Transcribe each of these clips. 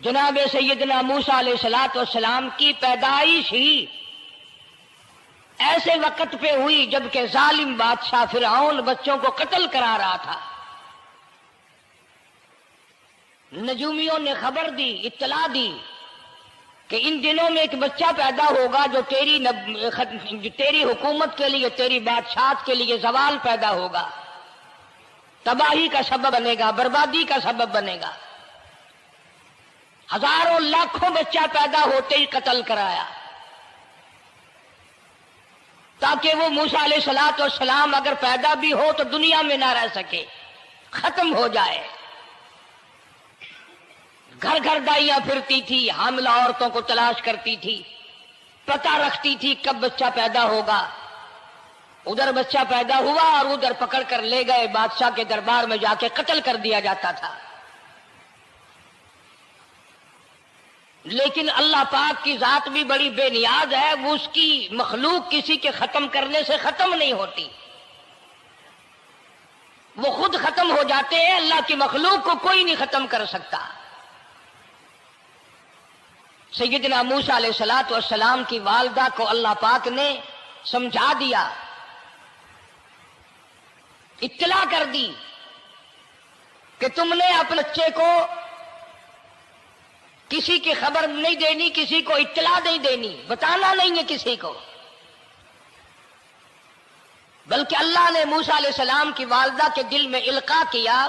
جناب سیدنا موسیٰ علیہ الصلوۃ والسلام کی پیدائش ہی ایسے وقت پہ ہوئی جبکہ ظالم بادشاہ فرعون بچوں کو قتل کرا رہا تھا۔ نجومیوں نے خبر دی، اطلاع دی کہ ان دنوں میں ایک بچہ پیدا ہوگا جو تیری حکومت کے لیے، تیری بادشاہت کے لیے زوال پیدا ہوگا، تباہی کا سبب بنے گا، بربادی کا سبب بنے گا۔ ہزاروں لاکھوں بچہ پیدا ہوتے ہی قتل کرایا تاکہ وہ موسیٰ علیہ الصلوۃ والسلام اگر پیدا بھی ہو تو دنیا میں نہ رہ سکے، ختم ہو جائے۔ گھر گھر دائیاں پھرتی تھی، حاملہ عورتوں کو تلاش کرتی تھی، پتہ رکھتی تھی کب بچہ پیدا ہوگا۔ ادھر بچہ پیدا ہوا اور ادھر پکڑ کر لے گئے، بادشاہ کے دربار میں جا کے قتل کر دیا جاتا تھا۔ لیکن اللہ پاک کی ذات بھی بڑی بے نیاز ہے، وہ اس کی مخلوق کسی کے ختم کرنے سے ختم نہیں ہوتی، وہ خود ختم ہو جاتے ہیں۔ اللہ کی مخلوق کو کوئی نہیں ختم کر سکتا۔ سیدنا موسیٰ علیہ الصلوۃ والسلام کی والدہ کو اللہ پاک نے سمجھا دیا، اطلاع کر دی کہ تم نے اپنے بچے کو کسی کی خبر نہیں دینی، کسی کو اطلاع نہیں دینی، بتانا نہیں ہے کسی کو، بلکہ اللہ نے موسیٰ علیہ السلام کی والدہ کے دل میں القاء کیا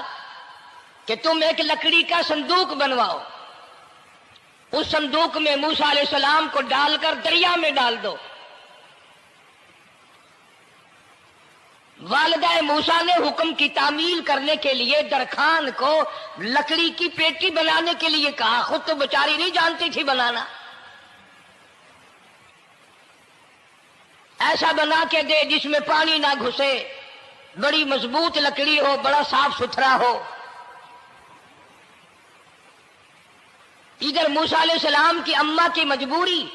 کہ تم ایک لکڑی کا صندوق بنواؤ، اس صندوق میں موسیٰ علیہ السلام کو ڈال کر دریا میں ڈال دو۔ والدہ موسیٰ نے حکم کی تعمیل کرنے کے لیے درخان کو لکڑی کی پیٹی بنانے کے لیے کہا، خود تو بیچاری نہیں جانتی تھی بنانا۔ ایسا بنا کے دے جس میں پانی نہ گھسے، بڑی مضبوط لکڑی ہو، بڑا صاف ستھرا ہو۔ ادھر موسیٰ علیہ السلام کی اماں کی مجبوری،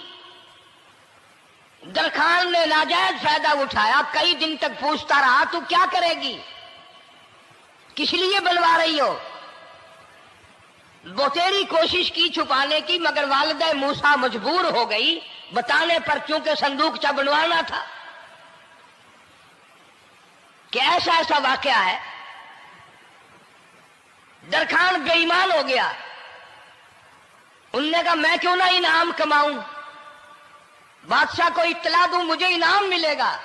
درخان نے ناجائز فائدہ اٹھایا، کئی دن تک پوچھتا رہا تو کیا کرے گی، کس لیے بنوا رہی ہو؟ وہ تیری کوشش کی چھپانے کی، مگر والدہ موسیٰ مجبور ہو گئی بتانے پر، چونکہ صندوق چا بنوانا تھا۔ کہ ایسا واقعہ ہے، درخان بے ایمان ہو گیا۔ انہوں نے کہا میں کیوں نہ انعام کماؤں، بادشاہ کو اطلاع دوں، مجھے انعام ملے گا،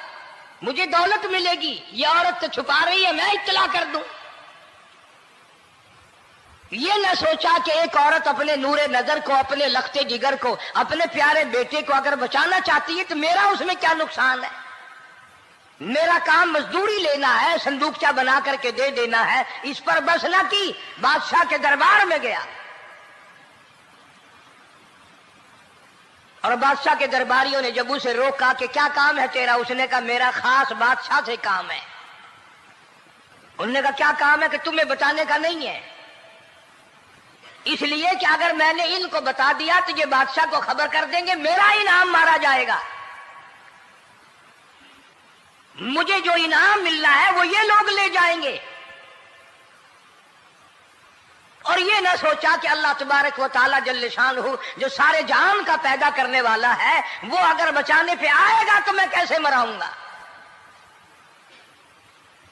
مجھے دولت ملے گی، یہ عورت تو چھپا رہی ہے، میں اطلاع کر دوں۔ یہ نہ سوچا کہ ایک عورت اپنے نور نظر کو، اپنے لخت جگر کو، اپنے پیارے بیٹے کو اگر بچانا چاہتی ہے تو میرا اس میں کیا نقصان ہے، میرا کام مزدوری لینا ہے، صندوقچہ بنا کر کے دے دینا ہے۔ اس پر بس نہ کی، بادشاہ کے دربار میں گیا اور بادشاہ کے درباریوں نے جب اسے روکا کہ کیا کام ہے تیرا، اس نے کہا میرا خاص بادشاہ سے کام ہے۔ انہوں نے کہا کیا کام ہے؟ کہ تمہیں بتانے کا نہیں ہے، اس لیے کہ اگر میں نے ان کو بتا دیا تو یہ بادشاہ کو خبر کر دیں گے، میرا انعام مارا جائے گا، مجھے جو انعام ملنا ہے وہ یہ لوگ لے جائیں گے۔ اور یہ نہ سوچا کہ اللہ تبارک و تعالی جل شانہ جو سارے جہان کا پیدا کرنے والا ہے، وہ اگر بچانے پہ آئے گا تو میں کیسے مراؤں گا۔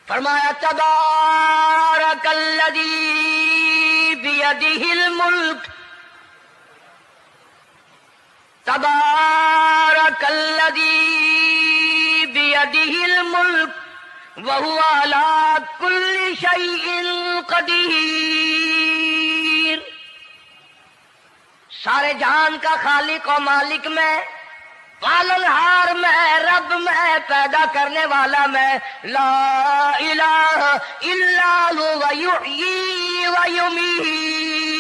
فرمایا تبارک الذی بیدہ الملک، تبارک الذی بیدہ الملک وہو علی کل شیء قدیر۔ سارے جہان کا خالق و مالک میں، پالنہار میں، رب میں، پیدا کرنے والا میں، لا الہ الا هو یحیی و یمیت،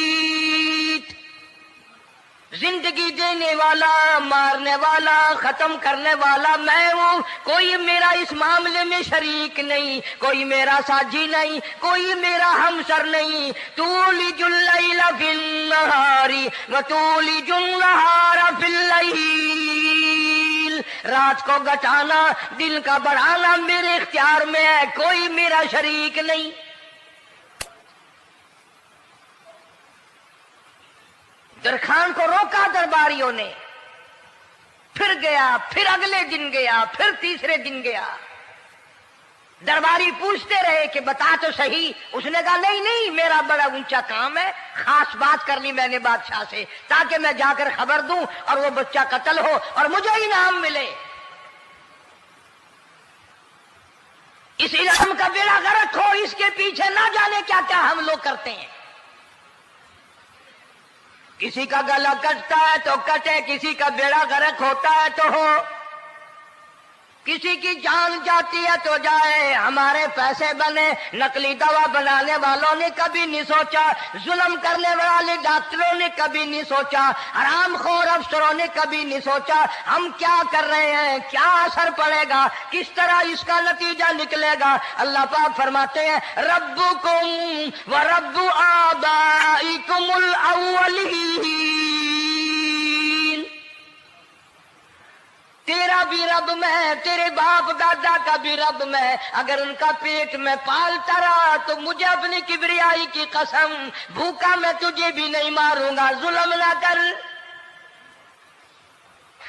زندگی دینے والا، مارنے والا، ختم کرنے والا میں ہوں، کوئی میرا اس معاملے میں شریک نہیں، کوئی میرا ساجی نہیں، کوئی میرا ہمسر نہیں۔ تولج اللیل فی النہار وتولج النہار فی اللیل، رات کو گھٹانا، دن کا بڑھانا میرے اختیار میں ہے، کوئی میرا شریک نہیں۔ درخان کو روکا درباریوں نے، پھر گیا، پھر اگلے دن گیا، پھر تیسرے دن گیا۔ درباری پوچھتے رہے کہ بتا تو صحیح۔ اس نے کہا نہیں نہیں، میرا بڑا اونچا کام ہے، خاص بات کرنی میں نے بادشاہ سے تاکہ میں جا کر خبر دوں اور وہ بچہ قتل ہو اور مجھے انعام ملے۔ اس انعام کا بیڑا غرق ہو، اس کے پیچھے نہ جانے کیا کیا ہم لوگ کرتے ہیں۔ کسی کا گلا کٹتا ہے تو کٹے، کسی کا بیڑا غرق ہوتا ہے تو ہو، کسی کی جان جاتی ہے تو جائے، ہمارے پیسے بنے۔ نقلی دوا بنانے والوں نے کبھی نہیں سوچا، ظلم کرنے والے ڈاکٹروں نے کبھی نہیں سوچا، حرام خور افسروں نے کبھی نہیں سوچا ہم کیا کر رہے ہیں، کیا اثر پڑے گا، کس طرح اس کا نتیجہ نکلے گا۔ اللہ پاک فرماتے ہیں ربکم و رب آبائکم الاولین، تیرا بھی رب میں، تیرے باپ دادا کا بھی رب میں، اگر ان کا پیٹ میں پالتا رہا تو مجھے اپنی کبریائی کی قسم، بھوکا میں تجھے بھی نہیں ماروں گا۔ ظلم نہ کر،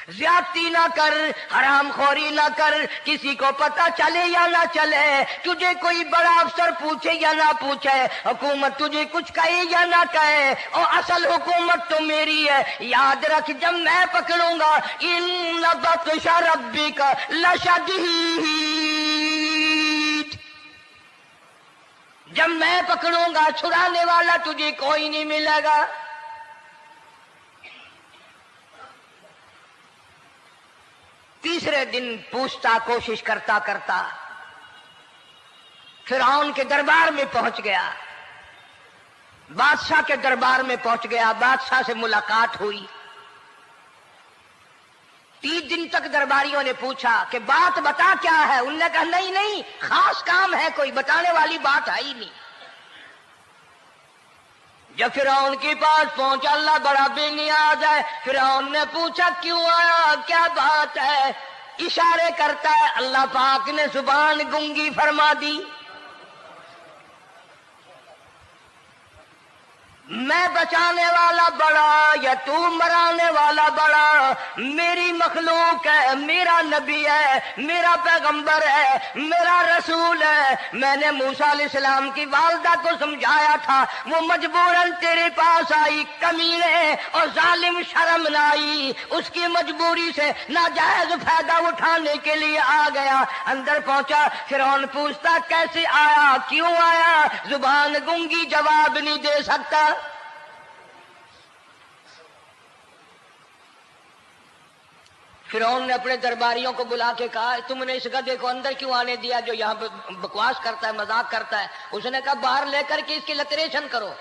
زیادتی نہ کر، حرام خوری نہ کر، کسی کو پتہ چلے یا نہ چلے، تجھے کوئی بڑا افسر پوچھے یا نہ پوچھے، حکومت تجھے کچھ کہے یا نہ کہے، اور اصل حکومت تو میری ہے۔ یاد رکھ جب میں پکڑوں گا ان بطش ربک لشدید، جب میں پکڑوں گا چھڑانے والا تجھے کوئی نہیں ملے گا۔ تیسرے دن پوچھتا، کوشش کرتا کرتا فرعون کے دربار میں پہنچ گیا، بادشاہ کے دربار میں پہنچ گیا، بادشاہ سے ملاقات ہوئی۔ 3 دن تک درباریوں نے پوچھا کہ بات بتا کیا ہے، انہوں نے کہا نہیں نہیں، خاص کام ہے، کوئی بتانے والی بات ہے ہی نہیں۔ جب فرعون کے پاس پہنچا، اللہ بڑا بے نیاز ہے، فرعون نے پوچھا کیوں آیا، کیا بات ہے، اشارے کرتا ہے، اللہ پاک نے زبان گنگی فرما دی۔ میں بچانے والا بڑا یا تو مرانے والا بڑا، میری مخلوق ہے، میرا نبی ہے، میرا پیغمبر ہے، میرا رسول ہے۔ میں نے موسیٰ علیہ السلام کی والدہ کو سمجھایا تھا، وہ مجبوراً تیرے پاس آئی، کمینے اور ظالم شرم نہ آئی، اس کی مجبوری سے ناجائز فائدہ اٹھانے کے لیے آ گیا۔ اندر پہنچا، فرعون پوچھتا کیسے آیا، کیوں آیا، زبان گنگی جواب نہیں دے سکتا۔ فرعون نے اپنے درباریوں کو بلا کے کہا تم نے اس گدھے کو اندر کیوں آنے دیا جو یہاں پہ بکواس کرتا ہے، مذاق کرتا ہے؟ اس نے کہا باہر لے کر کے اس کی لتریشن کرو۔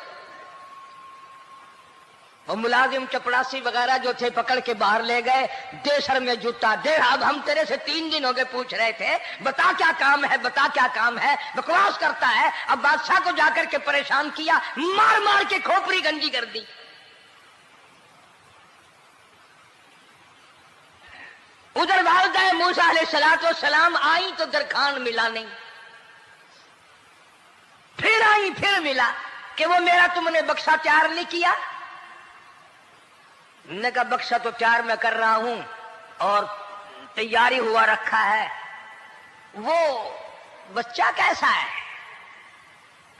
وہ ملازم چپڑاسی وغیرہ جو تھے پکڑ کے باہر لے گئے، دے سر میں جوتا دے، اب ہم تیرے سے 3 دن ہو گئے پوچھ رہے تھے بتا کیا کام ہے، بتا کیا کام ہے، بکواس کرتا ہے۔ اب بادشاہ کو جا کر کے پریشان کیا، مار مار کے کھوپڑی گنجی کر دی۔ ادھر والدہ موسیٰ علیہ السلام آئی تو درخان ملا نہیں، پھر آئی پھر ملا کہ وہ میرا تم نے بکسا تیار نہیں کیا۔ نے کہا بکسا تو تیار میں کر رہا ہوں اور تیاری ہوا رکھا ہے، وہ بچہ کیسا ہے،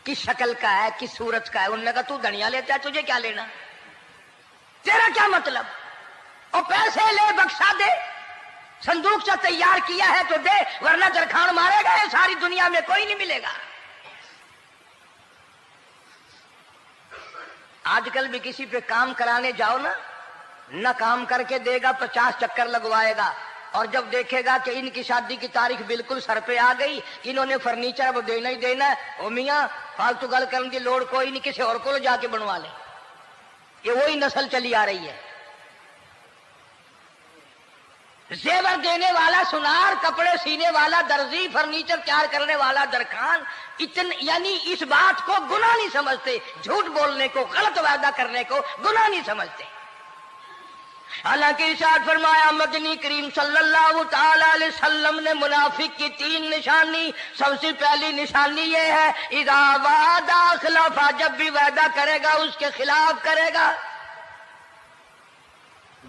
کس شکل کا ہے، کس صورت کا ہے؟ انہوں نے کہا تو دنیا لیتا ہے، تجھے کیا لینا، تیرا کیا مطلب، اور پیسے لے بکسا دے، صندوق سے تیار کیا ہے تو دے، ورنہ درخان مارے گا، ساری دنیا میں کوئی نہیں ملے گا۔ آج کل بھی کسی پہ کام کرانے جاؤ نا، نہ کام کر کے دے گا، 50 چکر لگوائے گا، اور جب دیکھے گا کہ ان کی شادی کی تاریخ بالکل سر پہ آ گئی، انہوں نے فرنیچر اب دینا ہی دینا ہے، او میاں فالتو گل کرنے کی لوڑ کوئی نہیں، کسی اور کو جا کے بنوا لے۔ یہ وہی نسل چلی آ رہی ہے، زیور دینے والا سنار، کپڑے سینے والا درزی، فرنیچر تیار کرنے والا درخان، یعنی اس بات کو گناہ نہیں سمجھتے، جھوٹ بولنے کو، غلط وعدہ کرنے کو گناہ نہیں سمجھتے۔ حالانکہ ارشاد فرمایا مدنی کریم صلی اللہ تعالی علیہ وسلم نے منافق کی 3 نشانی، سب سے پہلی نشانی یہ ہے اذا وعد اخلف، جب بھی وعدہ کرے گا اس کے خلاف کرے گا۔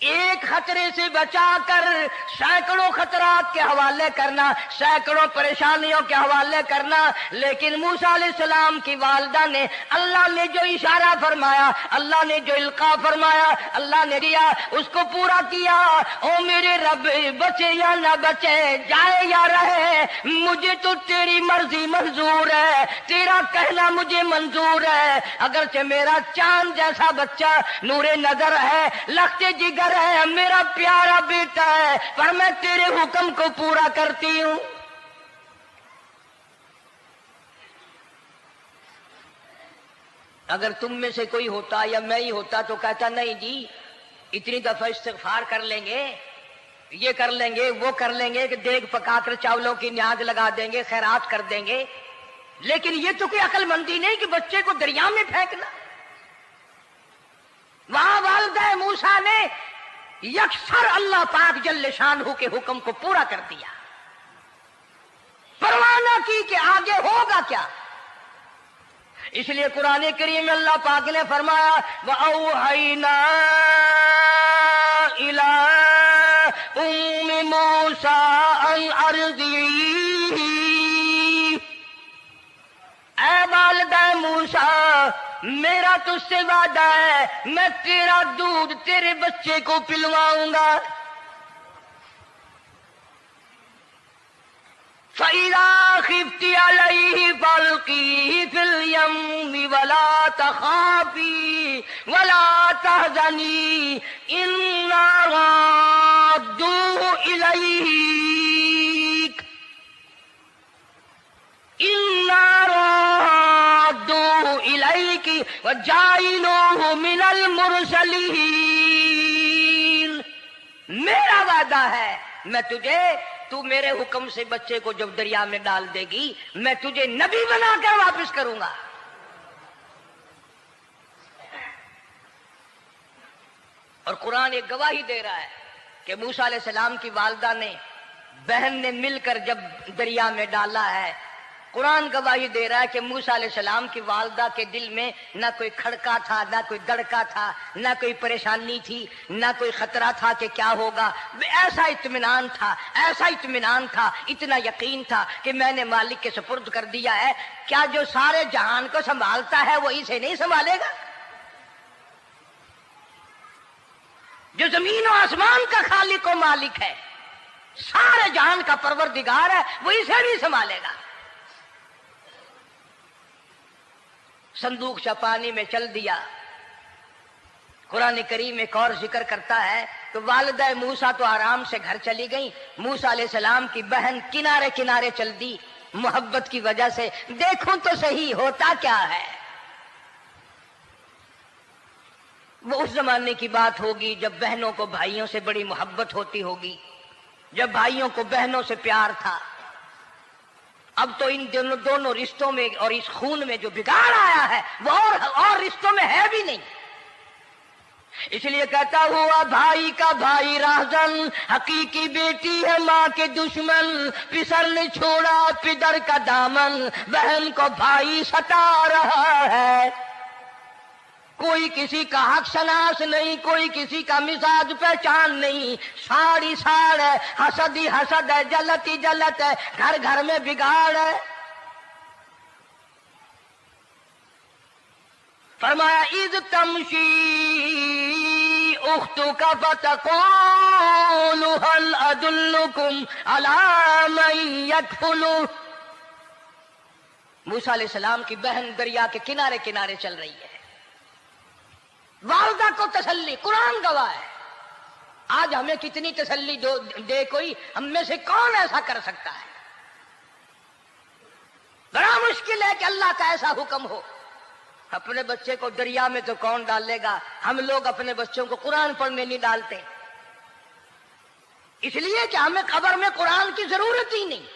ایک خطرے سے بچا کر سینکڑوں خطرات کے حوالے کرنا، سینکڑوں پریشانیوں کے حوالے کرنا۔ لیکن موسیٰ علیہ السلام کی والدہ نے، اللہ نے جو اشارہ فرمایا، اللہ نے جو القاء فرمایا، اللہ نے دیا، اس کو پورا کیا۔ او میرے رب، بچے یا نہ بچے، جائے یا رہے، مجھے تو تیری مرضی منظور ہے، تیرا کہنا مجھے منظور ہے۔ اگرچہ میرا چاند جیسا بچہ نور نظر ہے، لخت جگر ہے، میرا پیارا بیٹا ہے، پر میں تیرے حکم کو پورا کرتی ہوں۔ اگر تم میں سے کوئی ہوتا یا میں ہی ہوتا تو کہتا نہیں جی، اتنی دفعہ استغفار کر لیں گے، یہ کر لیں گے، وہ کر لیں گے، کہ دیگ پکا کر چاولوں کی نیاز لگا دیں گے، خیرات کر دیں گے۔ لیکن یہ تو کوئی عقل مندی نہیں کہ بچے کو دریا میں پھینکنا۔ وہاں والدہ موسیٰ نے یکسر اللہ پاک جل شانہ کے حکم کو پورا کر دیا، پرواہ نہ کی کہ آگے ہوگا کیا۔ اس لیے قرآن کریم میں اللہ پاک نے فرمایا وَأَوْحَيْنَا إِلَىٰ أُمِّ مُوسَىٰ أَنْ أَرْضِعِيهِ، اے والدہ موسیٰ، میرا تجھ سے وعدہ ہے، میں تیرا دودھ تیرے بچے کو پلواؤں گا۔ فَإِذَا خِفْتِ عَلَيْهِ فَأَلْقِيهِ فِي الْيَمِّ وَلَا تَخَافِي وَلَا تَحْزَنِي إِنَّا رَادُّوهُ إِلَيْكَ وَجَاعِلُوهُ مِنَ الْمُرْسَلِينَ۔ میرا وعدہ ہے، میں تجھے، تو میرے حکم سے بچے کو جب دریا میں ڈال دے گی، میں تجھے نبی بنا کر واپس کروں گا۔ اور قرآن ایک گواہی دے رہا ہے کہ موسیٰ علیہ السلام کی والدہ نے، بہن نے مل کر جب دریا میں ڈالا ہے، قرآن گواہی دے رہا ہے کہ موسیٰ علیہ السلام کی والدہ کے دل میں نہ کوئی کھڑکا تھا، نہ کوئی دڑکا تھا، نہ کوئی پریشانی تھی، نہ کوئی خطرہ تھا کہ کیا ہوگا۔ ایسا اطمینان تھا، ایسا اطمینان تھا، اتنا یقین تھا کہ میں نے مالک کے سپرد کر دیا ہے، کیا جو سارے جہان کو سنبھالتا ہے وہ اسے نہیں سنبھالے گا؟ جو زمین و آسمان کا خالق و مالک ہے، سارے جہان کا پروردگار ہے، وہ اسے نہیں سنبھالے گا۔ صندوق پانی میں چل دیا۔ قرآن کریم ایک اور ذکر کرتا ہے تو والدہ موسیٰ تو آرام سے گھر چلی گئی، موسیٰ علیہ السلام کی بہن کنارے کنارے چل دی محبت کی وجہ سے، دیکھوں تو صحیح ہوتا کیا ہے۔ وہ اس زمانے کی بات ہوگی جب بہنوں کو بھائیوں سے بڑی محبت ہوتی ہوگی، جب بھائیوں کو بہنوں سے پیار تھا۔ اب تو ان دونوں رشتوں میں اور اس خون میں جو بگاڑ آیا ہے وہ اور رشتوں میں ہے بھی نہیں۔ اس لیے کہتا ہوا بھائی کا بھائی راہزن، حقیقی بیٹی ہے ماں کے دشمن، پسر نے چھوڑا پدر کا دامن، بہن کو بھائی ستا رہا ہے۔ کوئی کسی کا حق شناس نہیں، کوئی کسی کا مزاج پہچان نہیں، ساڑی ساڑ ہے، حسد ہی حسد ہے، جلت ہی جلت ہے، گھر گھر میں بگاڑ ہے۔ فرمایا اذ تمشی اختک فتقول هل ادلکم علی من یکفلہ۔ موسیٰ علیہ السلام کی بہن دریا کے کنارے کنارے چل رہی ہے، والدہ کو تسلی، قرآن گواہ ہے۔ آج ہمیں کتنی تسلی دے کوئی، ہم میں سے کون ایسا کر سکتا ہے؟ بڑا مشکل ہے کہ اللہ کا ایسا حکم ہو۔ اپنے بچے کو دریا میں تو کون ڈالے گا؟ ہم لوگ اپنے بچوں کو قرآن پڑھنے نہیں ڈالتے، اس لیے کہ ہمیں قبر میں قرآن کی ضرورت ہی نہیں،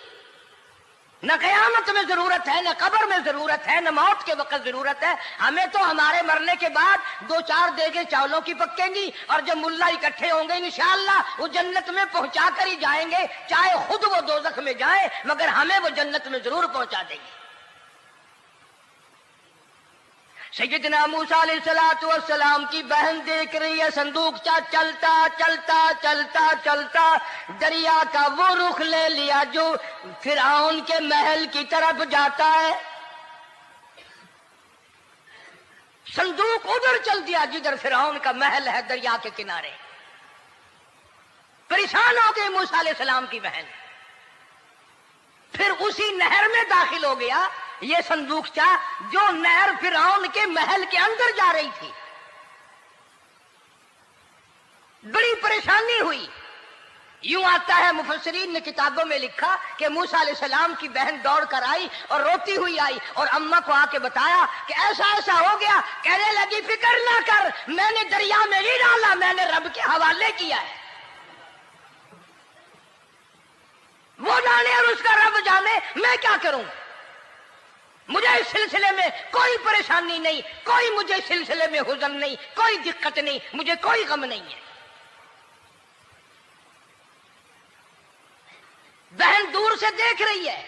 نہ قیامت میں ضرورت ہے، نہ قبر میں ضرورت ہے، نہ موت کے وقت ضرورت ہے۔ ہمیں تو ہمارے مرنے کے بعد 2-4 دیگیں چاولوں کی پکیں گی، اور جب ملا اکٹھے ہوں گے انشاءاللہ وہ جنت میں پہنچا کر ہی جائیں گے، چاہے خود وہ دوزخ میں جائیں، مگر ہمیں وہ جنت میں ضرور پہنچا دیں گے۔ سیدنا موسیٰ علیہ السلام کی بہن دیکھ رہی ہے صندوقچہ چلتا چلتا چلتا چلتا دریا کا وہ رخ لے لیا جو فرعون کے محل کی طرف جاتا ہے. صندوق ادھر چل دیا جدھر فرعون کا محل ہے دریا کے کنارے. پریشان ہو گئی موسیٰ علیہ السلام کی بہن. پھر اسی نہر میں داخل ہو گیا یہ صندوقچہ جو نہر فرعون کے محل کے اندر جا رہی تھی. بڑی پریشانی ہوئی. یوں آتا ہے مفسرین نے کتابوں میں لکھا کہ موسیٰ علیہ السلام کی بہن دوڑ کر آئی اور روتی ہوئی آئی اور اماں کو آ کے بتایا کہ ایسا ایسا ہو گیا. کہنے لگی فکر نہ کر، میں نے دریا میں نہیں ڈالا، میں نے رب کے حوالے کیا ہے. وہ جانے اور اس کا رب جانے، میں کیا کروں. مجھے اس سلسلے میں کوئی پریشانی نہیں، کوئی مجھے اس سلسلے میں حزن نہیں، کوئی دقت نہیں، مجھے کوئی غم نہیں ہے. بہن دور سے دیکھ رہی ہے.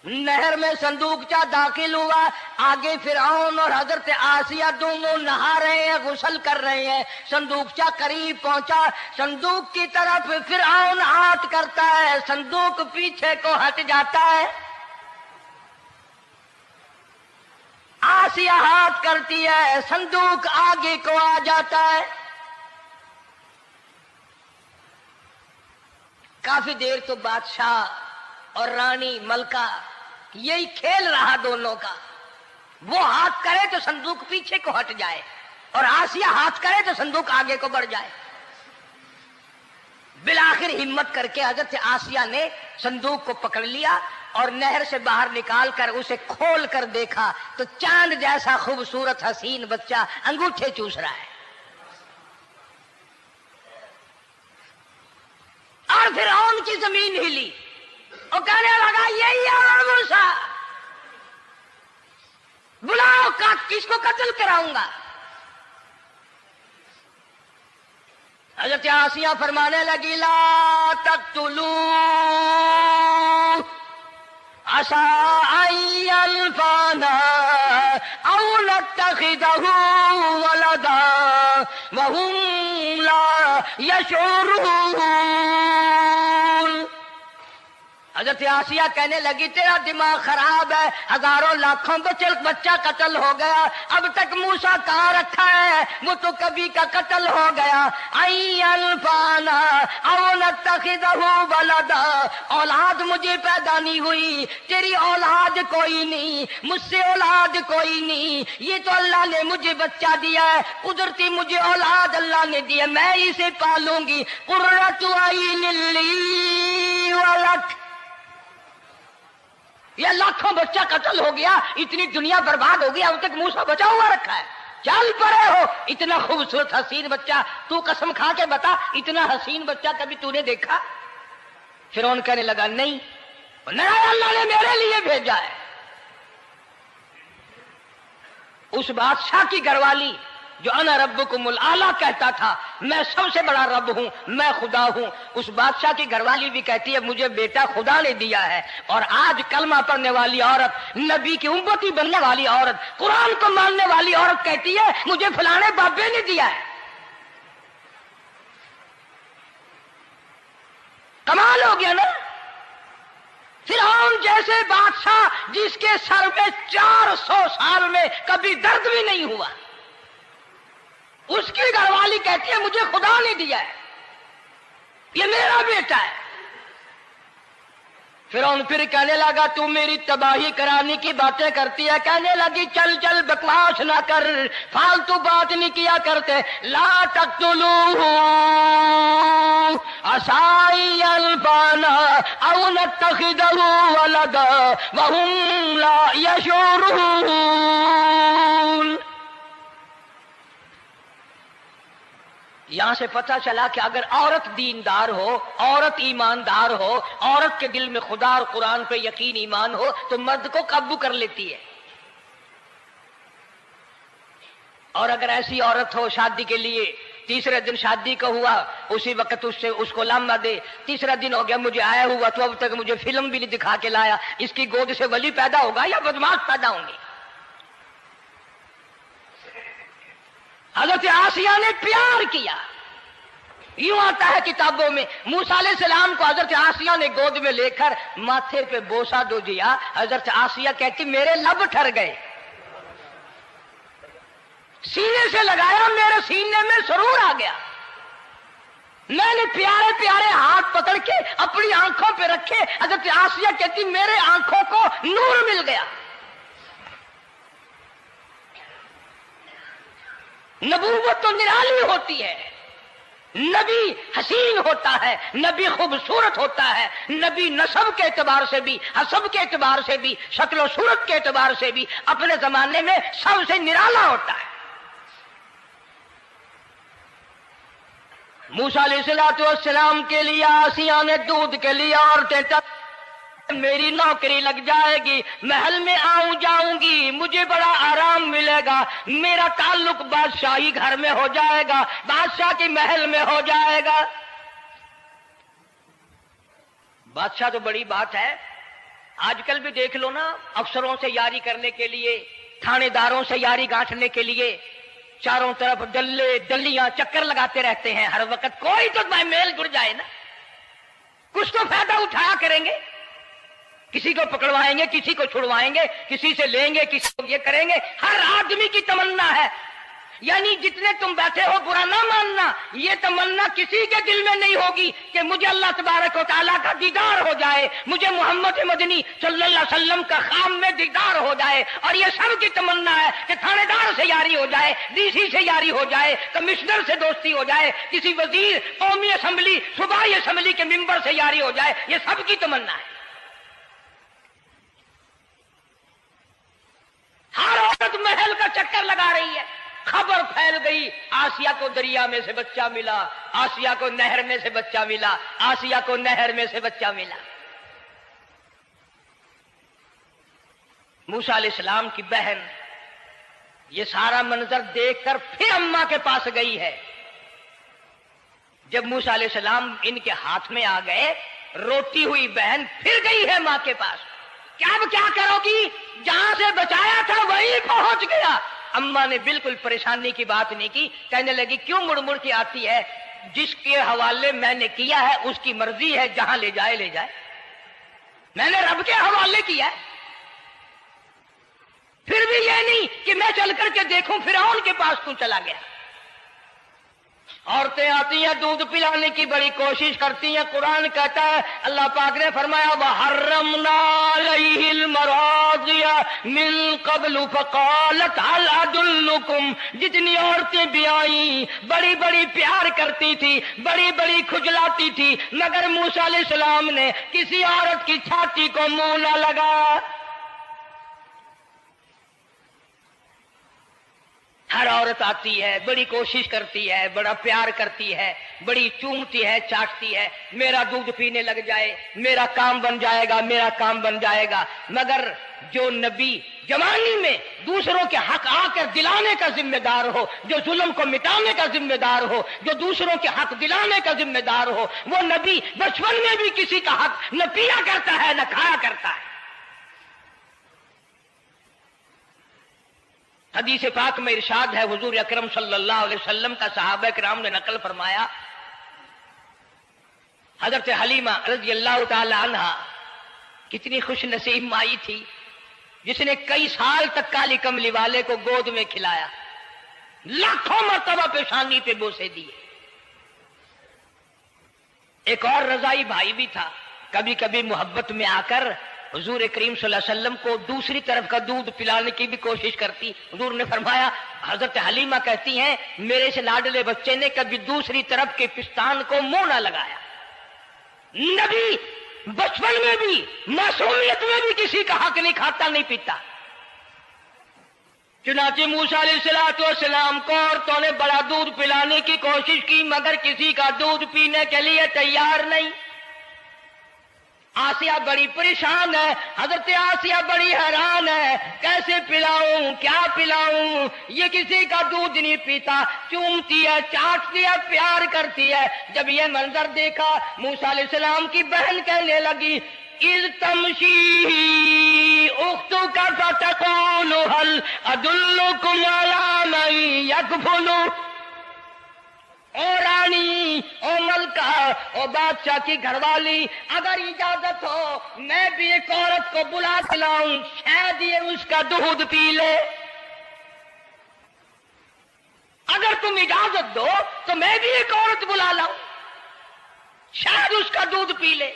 نہر میں صندوقچہ داخل ہوا. آگے فرعون اور حضرت آسیہ دونوں نہا رہے ہیں، غسل کر رہے ہیں. صندوقچہ قریب پہنچا، صندوق کی طرف فرعون ہاتھ کرتا ہے، صندوق پیچھے کو ہٹ جاتا ہے. آسیہ ہاتھ کرتی ہے، صندوق آگے کو آ جاتا ہے. کافی دیر تو بادشاہ اور رانی ملکہ یہی کھیل رہا دونوں کا. وہ ہاتھ کرے تو صندوق پیچھے کو ہٹ جائے اور آسیہ ہاتھ کرے تو صندوق آگے کو بڑھ جائے. بالآخر ہمت کر کے حضرت آسیہ نے صندوق کو پکڑ لیا اور نہر سے باہر نکال کر اسے کھول کر دیکھا تو چاند جیسا خوبصورت حسین بچہ انگوٹھے چوس رہا ہے. اور فرعون کی زمین ہلی اور کہنے لگا یہی ہے موسیٰ، بلاؤ کس کو قتل کراؤں گا. حضرت آسیہ فرمانے لگی لا تقتلوا عسى أن ينفعنا أو نتخذه ولدا وهم لا يشعرون. حضرت آسیہ کہنے لگی تیرا دماغ خراب ہے، ہزاروں لاکھوں بچہ قتل ہو گیا، اب تک موسیٰ کہاں رکھا ہے، وہ تو کبھی کا قتل ہو گیا. انفانا او نتخذہ ولدا، اولاد مجھے پیدا نہیں ہوئی، تیری اولاد کوئی نہیں، مجھ سے اولاد کوئی نہیں، یہ تو اللہ نے مجھے بچہ دیا ہے، قدرتی مجھے اولاد اللہ نے دی ہے، میں اسے پالوں گی. قرۃ عین لی ولک، یہ لاکھوں بچہ قتل ہو گیا، اتنی دنیا برباد ہو گئی، اب تک موسیٰ بچا ہوا رکھا ہے. چل پڑے ہو، اتنا خوبصورت حسین بچہ، تو قسم کھا کے بتا اتنا حسین بچہ کبھی تو نے دیکھا؟ فرعون کہنے لگا نہیں، اللہ نے میرے لیے بھیجا ہے. اس بادشاہ کی گھر والی جو انا ربکم الاعلی کہتا تھا، میں سب سے بڑا رب ہوں، میں خدا ہوں، اس بادشاہ کی گھر والی بھی کہتی ہے مجھے بیٹا خدا نے دیا ہے. اور آج کلمہ پڑھنے والی عورت، نبی کی امتی بننے والی عورت، قرآن کو ماننے والی عورت کہتی ہے مجھے فلانے بابے نے دیا ہے. کمال ہو گیا نا. فرعون جیسے بادشاہ جس کے سر میں 400 سال میں کبھی درد بھی نہیں ہوا، اس کی گھر والی کہتی ہے مجھے خدا نے دیا ہے، یہ میرا بیٹا ہے. فرعون پھر کہنے لگا تو میری تباہی کرانے کی باتیں کرتی ہے. کہنے لگی چل چل بکواس نہ کر، فالتو بات نہیں کیا کرتے. لا تقتلوہ عسى أن ينفعنا أو نتخذه ولدا وهم لا يشعرون. یہاں سے پتہ چلا کہ اگر عورت دیندار ہو، عورت ایماندار ہو، عورت کے دل میں خدا اور قرآن پہ یقین ایمان ہو تو مرد کو قابو کر لیتی ہے. اور اگر ایسی عورت ہو شادی کے لیے، تیسرے دن شادی کا ہوا، اسی وقت اس کو لمبا دے، تیسرا دن ہو گیا مجھے آیا ہوا تو اب تک مجھے فلم بھی نہیں دکھا کے لایا، اس کی گود سے ولی پیدا ہوگا یا بدماش پیدا ہوں گے؟ حضرت آسیہ نے پیار کیا. یوں آتا ہے کتابوں میں موسیٰ علیہ السلام کو حضرت آسیہ نے گود میں لے کر ماتھے پہ بوسہ دو دیا. حضرت آسیہ کہتی میرے لب ٹھر گئے. سینے سے لگایا میرے سینے میں سرور آ گیا. میں نے پیارے پیارے ہاتھ پکڑ کے اپنی آنکھوں پہ رکھے. حضرت آسیہ کہتی میرے آنکھوں کو نور مل گیا. نبوت تو نرالی ہوتی ہے. نبی حسین ہوتا ہے, نبی خوبصورت ہوتا ہے, نبی نسب کے اعتبار سے بھی, حسب کے اعتبار سے بھی, شکل و صورت کے اعتبار سے بھی اپنے زمانے میں سب سے نرالا ہوتا ہے. موسیٰ علیہ السلام کے لیے آسیہ نے دودھ کے لیے عورتیں میری نوکری لگ جائے گی, محل میں آؤں جاؤں گی, مجھے بڑا آرام ملے گا, میرا تعلق بادشاہی گھر میں ہو جائے گا, بادشاہ کی محل میں ہو جائے گا. بادشاہ تو بڑی بات ہے. آج کل بھی دیکھ لو نا, افسروں سے یاری کرنے کے لیے, تھانے داروں سے یاری گانٹھنے کے لیے چاروں طرف ڈلے ڈلیاں چکر لگاتے رہتے ہیں ہر وقت. کوئی تو میل جڑ جائے نا, کچھ تو فائدہ اٹھایا کریں گے. کسی کو پکڑوائیں گے, کسی کو چھڑوائیں گے, کسی سے لیں گے, کسی کو یہ کریں گے. ہر آدمی کی تمنا ہے. یعنی جتنے تم بیٹھے ہو برا نہ ماننا, یہ تمنا کسی کے دل میں نہیں ہوگی کہ مجھے اللہ تبارک و تعالیٰ کا دیدار ہو جائے, مجھے محمد مدنی صلی اللہ علیہ وسلم کا خام میں دیدار ہو جائے. اور یہ سب کی تمنا ہے کہ تھانے دار سے یاری ہو جائے, ڈی سی سے یاری ہو جائے, کمشنر سے دوستی ہو جائے, کسی وزیر, قومی اسمبلی, صوبائی اسمبلی کے ممبر سے یاری ہو جائے. یہ سب کی تمنا ہے. ہر عورت محل کا چکر لگا رہی ہے. خبر پھیل گئی, آسیہ کو دریا میں سے بچہ ملا, آسیہ کو نہر میں سے بچہ ملا, آسیہ کو نہر میں سے بچہ ملا. موسیٰ علیہ السلام کی بہن یہ سارا منظر دیکھ کر پھر اماں کے پاس گئی ہے. جب موسیٰ علیہ السلام ان کے ہاتھ میں آ گئے, روتی ہوئی بہن پھر گئی ہے ماں کے پاس. کیا کرو گی؟ جہاں سے بچایا تھا وہیں پہنچ گیا. اماں نے بالکل پریشانی کی بات نہیں کی, کہنے لگی کیوں مڑ مڑ کے آتی ہے؟ جس کے حوالے میں نے کیا ہے اس کی مرضی ہے, جہاں لے جائے لے جائے. میں نے رب کے حوالے کیا ہے. پھر بھی یہ نہیں کہ میں چل کر کے دیکھوں فرعون کے پاس کیوں چلا گیا. عورتیں آتی ہیں, دودھ پلانے کی بڑی کوشش کرتی ہیں. قرآن کہتا ہے, اللہ پاک نے فرمایا وَحَرَّمْنَا عَلَيْهِ الْمَرَاضِعَ مِن قَبْلُ فَقَالَتْ هَلْ أَدُلُّكُمْ. جتنی عورتیں بھی آئیں بڑی بڑی پیار کرتی تھی, بڑی بڑی کھجلاتی تھی, مگر موسیٰ علیہ السلام نے کسی عورت کی چھاتی کو منہ نہ لگایا. ہر عورت آتی ہے, بڑی کوشش کرتی ہے, بڑا پیار کرتی ہے, بڑی چومتی ہے, چاٹتی ہے, میرا دودھ پینے لگ جائے, میرا کام بن جائے گا, میرا کام بن جائے گا. مگر جو نبی جوانی میں دوسروں کے حق آ کر دلانے کا ذمہ دار ہو, جو ظلم کو مٹانے کا ذمہ دار ہو, جو دوسروں کے حق دلانے کا ذمہ دار ہو, وہ نبی بچپن میں بھی کسی کا حق نہ پیا کرتا ہے نہ کھایا کرتا ہے. حدیث پاک میں ارشاد ہے, حضور اکرم صلی اللہ علیہ وسلم کا صحابہ کرام نے نقل فرمایا, حضرت حلیمہ رضی اللہ تعالی عنہ کتنی خوش نصیب مائی تھی جس نے کئی سال تک کالی کملی والے کو گود میں کھلایا, لاکھوں مرتبہ پیشانی پہ بوسے دیے. ایک اور رضائی بھائی بھی تھا, کبھی کبھی محبت میں آ کر حضور کریم صلی اللہ علیہ وسلم کو دوسری طرف کا دودھ پلانے کی بھی کوشش کرتی. حضور نے فرمایا, حضرت حلیمہ کہتی ہیں میرے سے لاڈلے بچے نے کبھی دوسری طرف کے پستان کو منہ نہ لگایا. نبی بچپن میں بھی معصومیت میں بھی کسی کا حق نہیں کھاتا نہیں پیتا. چنانچہ موسیٰ علیہ السلام کو عورتوں نے بڑا دودھ پلانے کی کوشش کی مگر کسی کا دودھ پینے کے لیے تیار نہیں. آسیہ بڑی پریشان ہے, حضرت آسیہ بڑی حیران ہے, کیسے پلاؤں, کیا پلاؤں, یہ کسی کا دودھ نہیں پیتا, چومتی ہے, چاٹتی ہے, پیار کرتی ہے. جب یہ منظر دیکھا موسیٰ علیہ السلام کی بہن کہنے لگی اذ تمشی اختک فتقول هل ادلكم على من يكفل، او رانی، او ملکہ، او بادشاہ کی گھر والی، اگر اجازت ہو میں بھی ایک عورت کو بلا کے لاؤں، شاید یہ اس کا دودھ پی لے۔ اگر تم اجازت دو تو میں بھی ایک عورت بلا لاؤں، شاید اس کا دودھ پی لے۔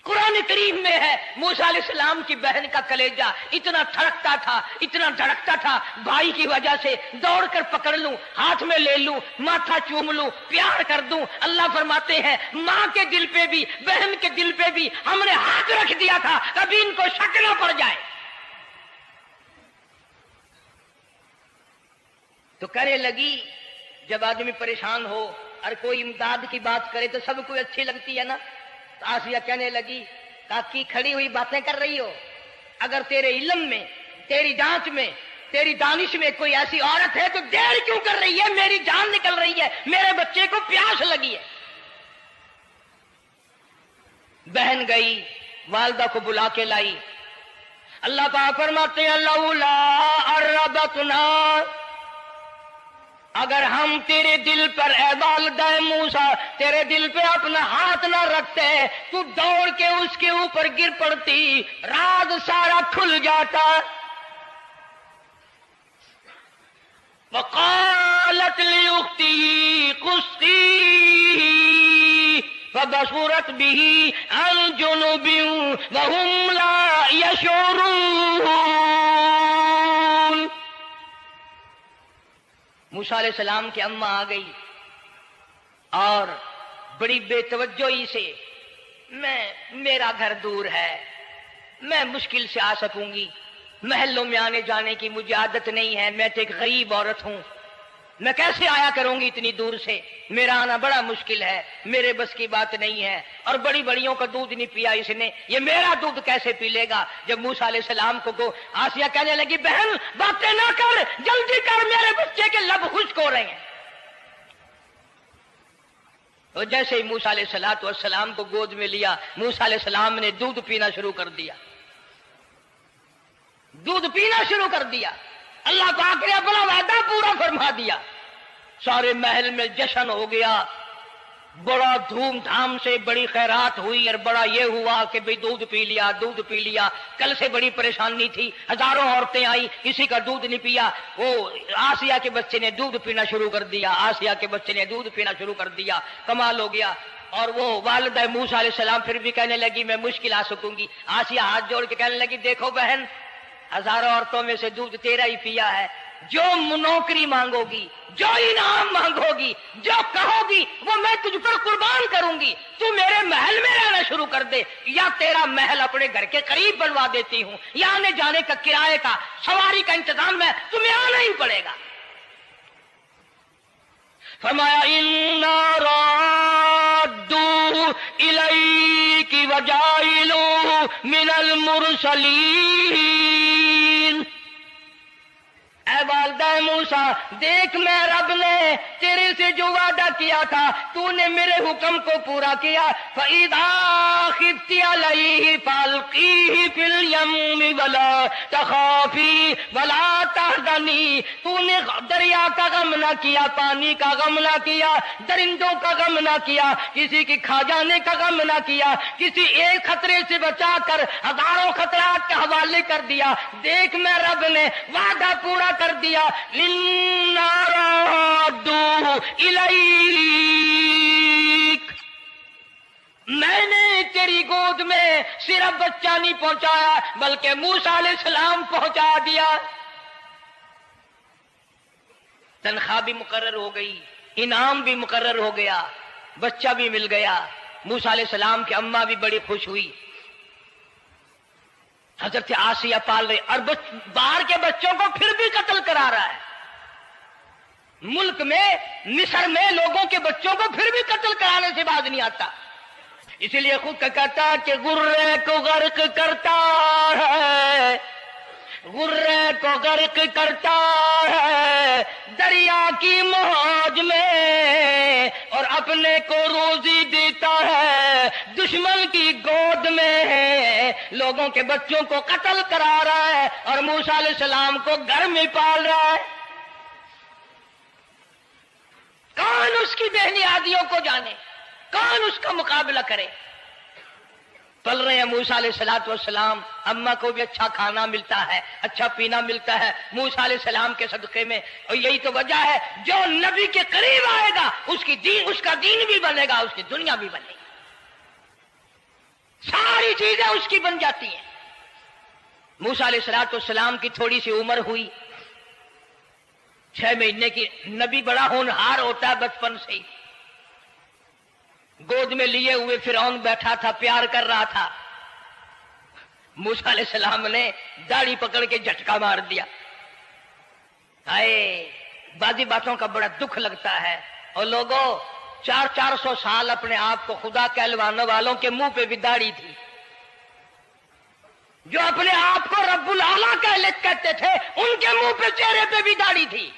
قرآن کریم میں ہے موسیٰ علیہ السلام کی بہن کا کلیجہ اتنا تھڑکتا تھا، اتنا دھڑکتا تھا، بھائی کی وجہ سے دوڑ کر پکڑ لوں، ہاتھ میں لے لوں، ماتھا چوم لوں، پیار کر دوں۔ اللہ فرماتے ہیں ماں کے دل پہ بھی، بہن کے دل پہ بھی ہم نے ہاتھ رکھ دیا تھا، کبھی ان کو شک نہ پڑ جائے۔ تو کرے لگی، جب آدمی پریشان ہو اور کوئی امداد کی بات کرے تو سب کو اچھی لگتی ہے نا۔ تو آسیہ کہنے لگی کاکی کھڑی ہوئی باتیں کر رہی ہو، اگر تیرے علم میں، تیری جانچ میں، تیری دانش میں کوئی ایسی عورت ہے تو دیر کیوں کر رہی ہے؟ میری جان نکل رہی ہے، میرے بچے کو پیاس لگی ہے۔ بہن گئی، والدہ کو بلا کے لائی۔ اللہ پاک فرماتے ہیں لولا اربتنا، اگر ہم تیرے دل پر اے والدہ موسیٰ تیرے دل پہ اپنا ہاتھ نہ رکھتے تو دوڑ کے اس کے اوپر گر پڑتی، راز سارا کھل جاتا۔ وقالت لأخته قصيه فبصرت به عن جنب وهم لا يشعرون۔ موسیٰ علیہ السلام کی اماں آ گئی اور بڑی بے توجہی سے، میرا گھر دور ہے، میں مشکل سے آ سکوں گی، محلوں میں آنے جانے کی مجھے عادت نہیں ہے، میں تو ایک غریب عورت ہوں، میں کیسے آیا کروں گی اتنی دور سے، میرا آنا بڑا مشکل ہے، میرے بس کی بات نہیں ہے، اور بڑی بڑیوں کا دودھ نہیں پیا اس نے، یہ میرا دودھ کیسے پی لے گا۔ جب موسیٰ علیہ السلام کو آسیہ کہنے لگی بہن باتیں نہ کر، جلدی کر، میرے بچے کے لب خشک ہو رہے ہیں۔ اور جیسے ہی موسیٰ علیہ السلام کو گود میں لیا، موسیٰ علیہ السلام نے دودھ پینا شروع کر دیا، دودھ پینا شروع کر دیا۔ اللہ پاک نے اپنا وعدہ پورا فرما دیا، سارے محل میں جشن ہو گیا، بڑا دھوم دھام سے بڑی خیرات ہوئی، اور بڑا یہ ہوا کہ بھئی دودھ پی لیا، دودھ پی لیا۔ کل سے بڑی پریشانی تھی، ہزاروں عورتیں آئی، کسی کا دودھ نہیں پیا۔ وہ آسیہ کے بچے نے دودھ پینا شروع کر دیا، آسیہ کے بچے نے دودھ پینا شروع کر دیا، کمال ہو گیا۔ اور وہ والدہ موسیٰ علیہ السلام پھر بھی کہنے لگی میں مشکل آ سکوں گی۔ آسیہ ہاتھ جوڑ کے کہنے لگی دیکھو بہن، ہزاروں عورتوں میں سے دودھ تیرا ہی پیا ہے، جو نوکری مانگو گی، جو انعام مانگو گی، جو کہو گی وہ میں تجھ پر قربان کروں گی، تو میرے محل میں رہنا شروع کر دے، یا تیرا محل اپنے گھر کے قریب بنوا دیتی ہوں، یا آنے جانے کا کرائے کا سواری کا انتظام ہے، تمہیں آنا ہی پڑے گا۔ فرمایا اِنَّا رَادُّوهُ إِلَيْكِ وَجَاعِلُوهُ مِنَ الْمُرْسَلِينَ۔ اے والدہ موسیٰ دیکھ، میں رب نے تیرے سے جو وعدہ کیا تھا تو نے میرے حکم کو پورا کیا۔ فَإِذَا خِفْتِ عَلَيْهِ فَأَلْقِيهِ فِي الْيَمِّ وَلَا تَخَافِي وَلَا تَحْزَنِي۔ تو نے دریا کا غم نہ کیا، پانی کا غم نہ کیا، درندوں کا غم نہ کیا، کسی کی کھا جانے کا غم نہ کیا، کسی ایک خطرے سے بچا کر ہزاروں خطرات کے حوالے کر دیا۔ دیکھ میں رب نے وعدہ پورا کر دیا۔ إِنَّا رَادُّوهُ إِلَيْكَ، میں نے تیری گود میں صرف بچہ نہیں پہنچایا بلکہ موسیٰ علیہ السلام پہنچا دیا۔ تنخواہ بھی مقرر ہو گئی، انعام بھی مقرر ہو گیا، بچہ بھی مل گیا۔ موسیٰ علیہ السلام کی اماں بھی بڑی خوش ہوئی۔ حضرت آسیہ پال رہے، اور باہر کے بچوں کو پھر بھی قتل کرا رہا ہے۔ ملک میں، مصر میں لوگوں کے بچوں کو پھر بھی قتل کرانے سے باز نہیں آتا۔ اسی لیے خود کا کہتا ہے کہ غرے کو غرق کرتا ہے غرے کو غرق کرتا ہے دریا کی موج میں، اور اپنے کو روزی دیتا ہے دشمن کی گود میں، لوگوں کے بچوں کو قتل کرا رہا ہے اور موسیٰ علیہ السلام کو گھر میں پال رہا ہے۔ کون اس کی بہنیادیوں کو جانے، کون اس کا مقابلہ کرے؟ پل رہے ہیں موسیٰ علیہ السلام، اماں کو بھی اچھا کھانا ملتا ہے، اچھا پینا ملتا ہے موسیٰ علیہ السلام کے صدقے میں، اور یہی تو وجہ ہے جو نبی کے قریب آئے گا اس کا دین بھی بنے گا، اس کی دنیا بھی بنے گی، ساری چیزیں اس کی بن جاتی ہیں۔ موسیٰ علیہ السلام کی تھوڑی سی عمر ہوئی، 6 مہینے کی، نبی بڑا ہونہار ہوتا ہے بچپن سے ہی، گود میں لیے ہوئے فرعون بیٹھا تھا، پیار کر رہا تھا، موسیٰ علیہ السلام نے داڑھی پکڑ کے جھٹکا مار دیا۔ بعضی باتوں کا بڑا دکھ لگتا ہے، اور لوگوں 400 سال اپنے آپ کو خدا کہلوانے والوں کے منہ پہ بھی داڑھی تھی، جو اپنے آپ کو رب العالی کہتے تھے ان کے منہ پہ چہرے پہ بھی داڑھی تھی۔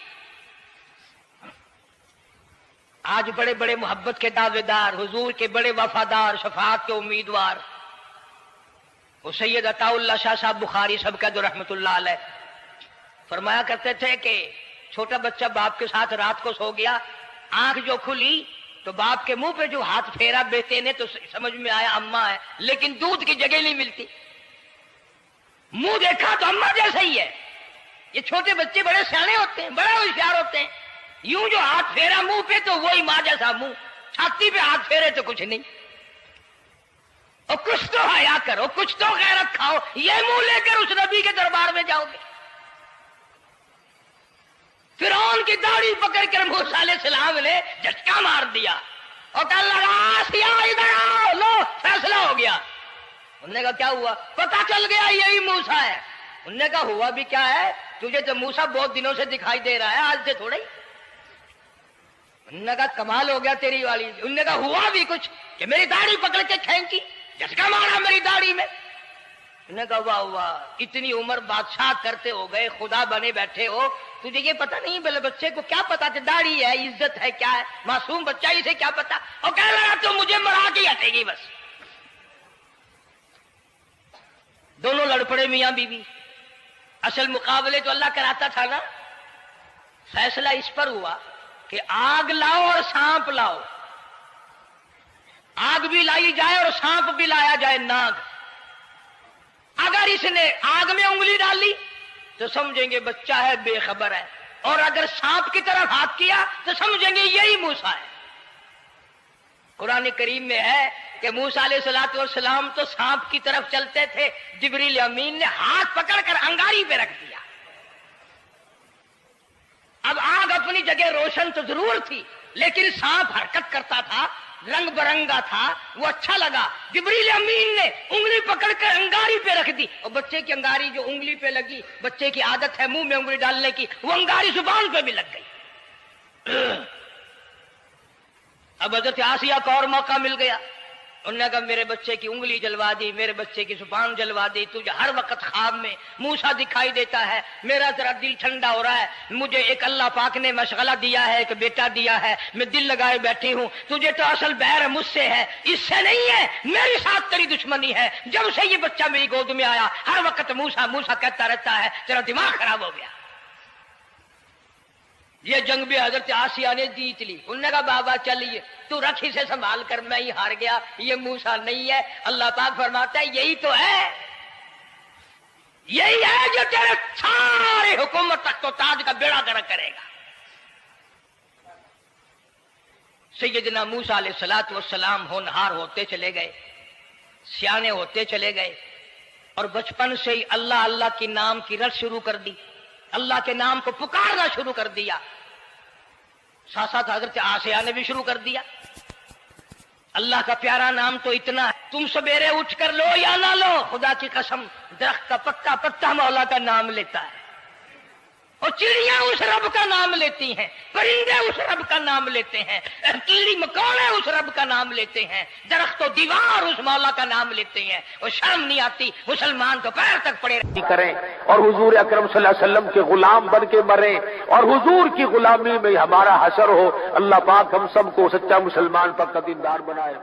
آج بڑے بڑے محبت کے دعوے دار، حضور کے بڑے وفادار، شفاعت کے امیدوار، وہ سید عطا اللہ شاہ صاحب بخاری سب کا جو رحمت اللہ علیہ فرمایا کرتے تھے کہ چھوٹا بچہ باپ کے ساتھ رات کو سو گیا، آنکھ جو کھلی تو باپ کے منہ پہ جو ہاتھ پھیرا بیٹے نے تو سمجھ میں آیا اماں ہے، لیکن دودھ کی جگہ نہیں ملتی، منہ دیکھا تو اماں جیسا ہی ہے۔ یہ چھوٹے بچے بڑے سیانے ہوتے ہیں، بڑے ہوشیار ہوتے ہیں، یوں جو ہاتھ پھیرا منہ پہ تو وہی ماں جیسا منہ، چھاتی پہ ہاتھ پھیرے تو کچھ نہیں۔ اور کچھ تو حیا کرو، کچھ تو غیرت کھاؤ، یہ منہ لے کر اس نبی کے دربار میں جاؤ گے؟ فرعون کی داڑھی پکڑ کر موسیٰ علیہ السلام نے جھٹکا مار دیا اور کہا لگا آسیہ ادھر آؤ، لو فیصلہ ہو گیا۔ انہوں نے کہا کیا ہوا؟ پتہ چل گیا یہی موسیٰ ہے۔ انہوں نے کہا ہوا بھی کیا ہے؟ تجھے تو موسیٰ بہت دنوں سے دکھائی دے رہا ہے، آج سے تھوڑا ہی۔ انہوں نے کہا کمال ہو گیا تیری والی۔ انہوں نے کہا ہوا بھی کچھ کہ میری داڑھی پکڑ کے کھینچی، جھٹکا مارا میری داڑھی میں۔ انہوں نے کہا واہ واہ، اتنی عمر بادشاہ کرتے ہو گئے، خدا بنے بیٹھے ہو، تجھے یہ پتہ نہیں؟ بلے بچے کو کیا پتا تھا داڑھی ہے، عزت ہے، کیا ہے؟ معصوم بچہ اسے کیا پتا؟ اور کہہ رہا تو مجھے مرا کے ہٹے گی بس۔ دونوں لڑ پڑے میاں بیوی۔ اصل مقابلے تو اللہ کراتا تھا نا۔ فیصلہ اس پر ہوا کہ آگ لاؤ اور سانپ لاؤ، آگ بھی لائی جائے اور سانپ بھی لایا جائے، ناگ۔ اگر اس نے آگ میں انگلی ڈالی تو سمجھیں گے بچہ ہے، بے خبر ہے، اور اگر سانپ کی طرف ہاتھ کیا تو سمجھیں گے یہی موسیٰ ہے۔ قرآن کریم میں ہے کہ موسیٰ علیہ السلام تو سانپ کی طرف چلتے تھے، جبریل امین نے ہاتھ پکڑ کر انگاری پہ رکھ دیا۔ اب آگ اپنی جگہ روشن تو ضرور تھی، لیکن سانپ حرکت کرتا تھا، رنگ برنگا تھا، وہ اچھا لگا۔ جبریل امین نے انگلی پکڑ کر انگاری پہ رکھ دی، اور بچے کی انگاری جو انگلی پہ لگی، بچے کی عادت ہے منہ میں انگلی ڈالنے کی، وہ انگاری زبان پہ بھی لگ گئی۔ اب حضرت آسیہ کو اور موقع مل گیا۔ انہوں نے کہا میرے بچے کی انگلی جلوا دی، میرے بچے کی زبان جلوا دی، تجھے ہر وقت خواب میں موسیٰ دکھائی دیتا ہے، میرا ذرا دل ٹھنڈا ہو رہا ہے، مجھے ایک اللہ پاک نے مشغلہ دیا ہے، ایک بیٹا دیا ہے، میں دل لگائے بیٹھی ہوں، تجھے تو اصل بیر مجھ سے ہے، اس سے نہیں ہے، میرے ساتھ تیری دشمنی ہے، جب سے یہ بچہ میری گود میں آیا ہر وقت موسیٰ موسیٰ کہتا رہتا ہے، تیرا دماغ خراب ہو گیا۔ یہ جنگ بھی حضرت آسیہ نے جیت لی۔ انہوں نے کہا بابا چلیے تو رکھ اسے سنبھال کر، میں ہی ہار گیا، یہ موسیٰ نہیں ہے۔ اللہ پاک فرماتا ہے یہی تو ہے، یہی ہے جو تیرے سارے حکومت تک تو تاج کا بیڑا گرک کرے گا۔ سیدنا موسیٰ علیہ السلام ہونہار ہوتے چلے گئے، سیانے ہوتے چلے گئے، اور بچپن سے ہی اللہ اللہ کی نام کی رٹ شروع کر دی، اللہ کے نام کو پکارنا شروع کر دیا۔ ساتھ ساتھ حضرت آسیہ نے بھی شروع کر دیا۔ اللہ کا پیارا نام تو اتنا ہے، تم سویرے اٹھ کر لو یا نہ لو، خدا کی قسم درخت کا پتا پتا مولا کا نام لیتا ہے، اور چڑیاں اس رب کا نام لیتی ہیں، پرندے اس رب کا نام لیتے ہیں، کیڑی مکوڑے اس رب کا نام لیتے ہیں، درخت و دیوار اس مولا کا نام لیتے ہیں، اور شرم نہیں آتی مسلمان تو پیر تک پڑے کریں اور حضور اکرم صلی اللہ علیہ وسلم کے غلام بن کے مریں اور حضور کی غلامی میں ہمارا حشر ہو۔ اللہ پاک ہم سب کو سچا مسلمان پر دیندار بنائے۔